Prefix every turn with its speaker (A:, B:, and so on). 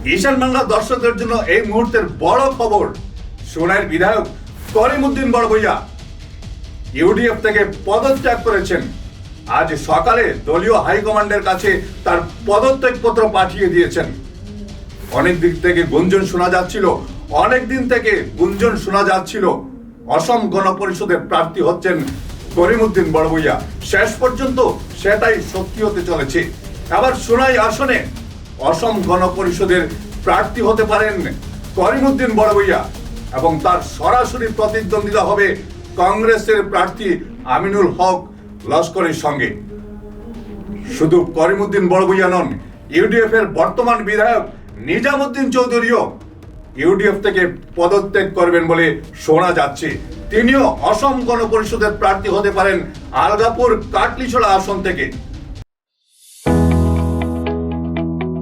A: ঈশান বাংলা দর্শকদের জন্য এই মুহূর্তের বড় খবর, সোনাইয়ের বিধায়ক করিমউদ্দিন বড়ভূইয়া ইউডিএফ থেকে পদত্যাগ করেছেন। আজ সকালে দলীয় হাইকমান্ডের কাছে তার পদত্যাগপত্র পাঠিয়ে দিয়েছেন। অনেক দিক থেকে গুঞ্জন শোনা যাচ্ছিল অসম গণ পরিষদের প্রার্থী হচ্ছেন করিমউদ্দিন বড়ভূইয়া। শেষ পর্যন্ত সেটাই সত্যি হতে চলেছে। আবার সোনাই আসনে অসম গণ পরিষদের প্রার্থী হতে পারেন করিমউদ্দিন বড়ভূইয়া এবং তার সরাসরি প্রতিদ্বন্দ্বিতা হবে কংগ্রেসের প্রার্থী আমিনুল হক লস্করের সঙ্গে। শুধু করিমউদ্দিন বড়ভূইয়া নন, ইউডিএফ এর বর্তমান বিধায়ক নিজামুদ্দিন চৌধুরীও ইউডিএফ থেকে পদত্যাগ করবেন বলে শোনা যাচ্ছে। তিনিও অসম গণ পরিষদের প্রার্থী হতে পারেন আলগাপুর কাটলিছড়া আসন থেকে।